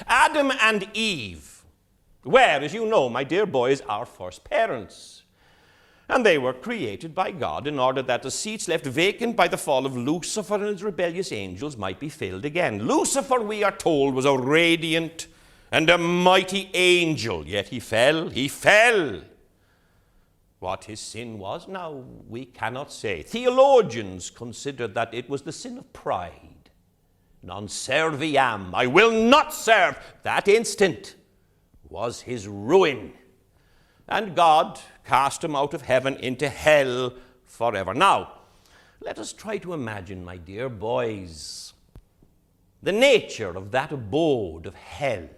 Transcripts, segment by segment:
Adam and Eve were, as you know, my dear boys, our first parents. And they were created by God in order that the seats left vacant by the fall of Lucifer and his rebellious angels might be filled again. Lucifer, we are told, was a radiant and a mighty angel, yet he fell. He fell. What his sin was, now we cannot say. Theologians considered that it was the sin of pride. Non serviam, I will not serve. That instant was his ruin. And God cast him out of heaven into hell forever. Now, let us try to imagine, my dear boys, the nature of that abode of hell.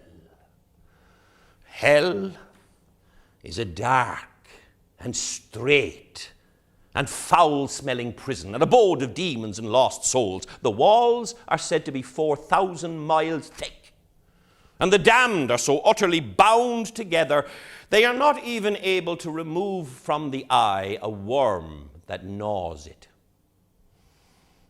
Hell is a dark and strait and foul-smelling prison, an abode of demons and lost souls. The walls are said to be 4,000 miles thick, and the damned are so utterly bound together they are not even able to remove from the eye a worm that gnaws it.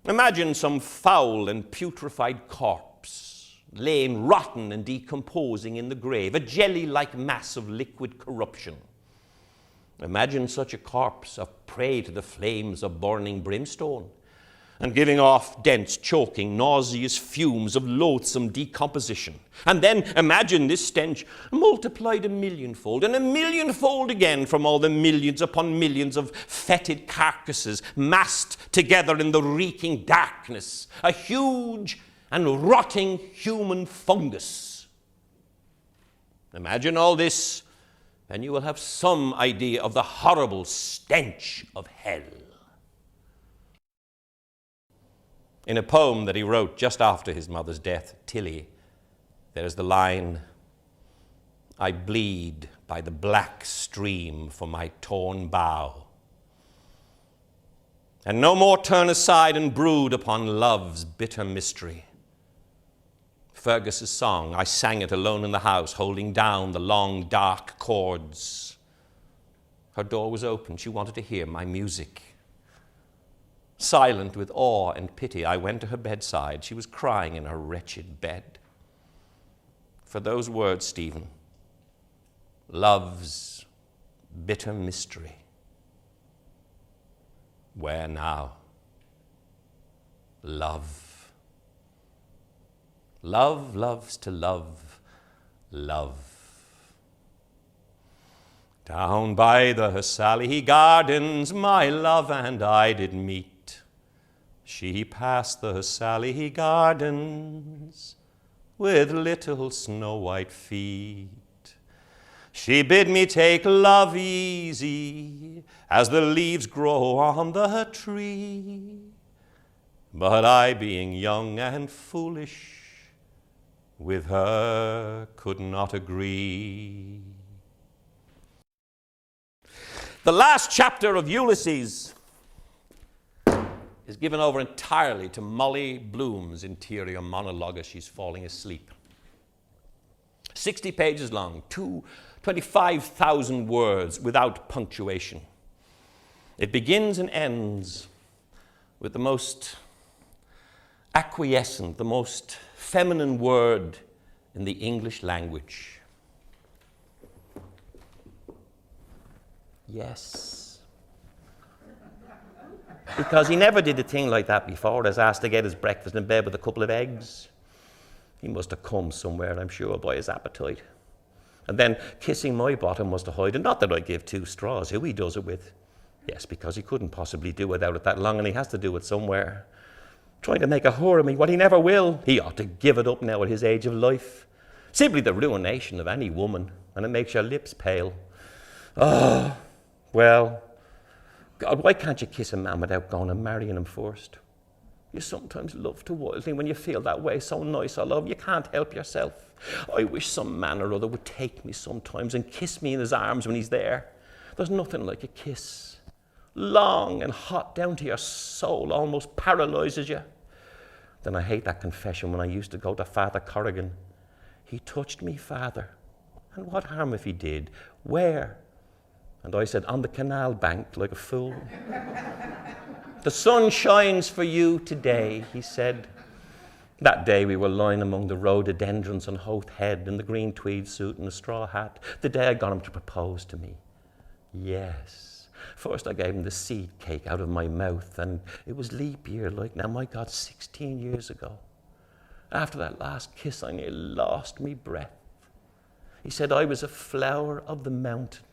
Imagine some foul and putrefied corpse laying rotten and decomposing in the grave, a jelly-like mass of liquid corruption. Imagine such a corpse a prey to the flames of burning brimstone and giving off dense, choking, nauseous fumes of loathsome decomposition. And then imagine this stench multiplied a millionfold and a millionfold again from all the millions upon millions of fetid carcasses massed together in the reeking darkness, a huge and rotting human fungus. Imagine all this, and you will have some idea of the horrible stench of hell. In a poem that he wrote just after his mother's death, Tilly, there is the line, I bleed by the black stream for my torn bough, and no more turn aside and brood upon love's bitter mystery. Fergus's song, I sang it alone in the house, holding down the long, dark chords. Her door was open. She wanted to hear my music. Silent with awe and pity, I went to her bedside. She was crying in her wretched bed. For those words, Stephen, love's bitter mystery. Where now? Love. Love loves to love, love. Down by the Sally Gardens, my love and I did meet. She passed the Sally Gardens with little snow-white feet. She bid me take love easy as the leaves grow on the tree. But I, being young and foolish, with her could not agree. The last chapter of Ulysses is given over entirely to Molly Bloom's interior monologue as she's falling asleep. 60 pages long, 25,000 words without punctuation. It begins and ends with the most acquiescent, the most feminine word in the English language. Yes. Because he never did a thing like that before. He was asked to get his breakfast in bed with a couple of eggs. He must have come somewhere, I'm sure, by his appetite. And then kissing my bottom was to hide. And not that I give two straws who he does it with. Yes, because he couldn't possibly do without it that long, and he has to do it somewhere. Trying to make a whore of me, what he never will. He ought to give it up now at his age of life. Simply the ruination of any woman, and it makes your lips pale. Oh, well, God, why can't you kiss a man without going and marrying him first? You sometimes love to wildly when you feel that way. So nice, I love. You can't help yourself. I wish some man or other would take me sometimes and kiss me in his arms when he's there. There's nothing like a kiss. Long and hot down to your soul, almost paralyzes you. Then I hate that confession when I used to go to Father Corrigan. He touched me, Father. And what harm if he did? Where? And I said, on the canal bank, like a fool. The sun shines for you today, he said. That day we were lying among the rhododendrons on Howth Head in the green tweed suit and a straw hat. The day I got him to propose to me. Yes. First I gave him the seed cake out of my mouth, and it was leap year, like now, my God, 16 years ago. After that last kiss, I nearly lost me breath. He said I was a flower of the mountain.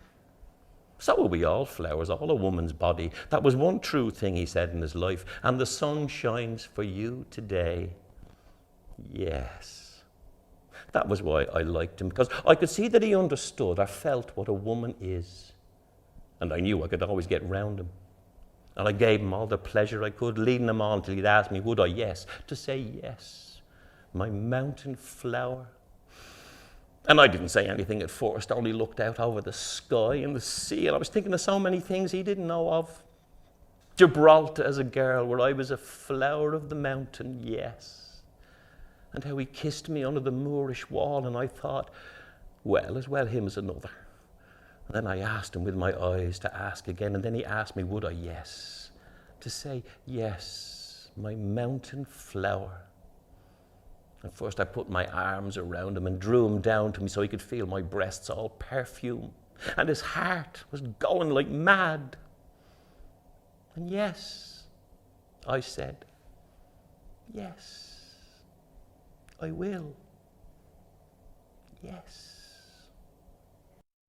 So were we all flowers, all a woman's body. That was one true thing he said in his life. And the sun shines for you today. Yes. That was why I liked him, because I could see that he understood or felt what a woman is. And I knew I could always get round him. And I gave him all the pleasure I could, leading him on till he'd ask me, would I, yes, to say yes, my mountain flower. And I didn't say anything at first, only looked out over the sky and the sea, and I was thinking of so many things he didn't know of. Gibraltar as a girl, where I was a flower of the mountain, yes. And how he kissed me under the Moorish wall, and I thought, well, as well him as another. And then I asked him with my eyes to ask again, and then he asked me, would I, yes, to say, yes, my mountain flower. And first I put my arms around him and drew him down to me so he could feel my breasts all perfume. And his heart was going like mad. And yes, I said, yes, I will. Yes.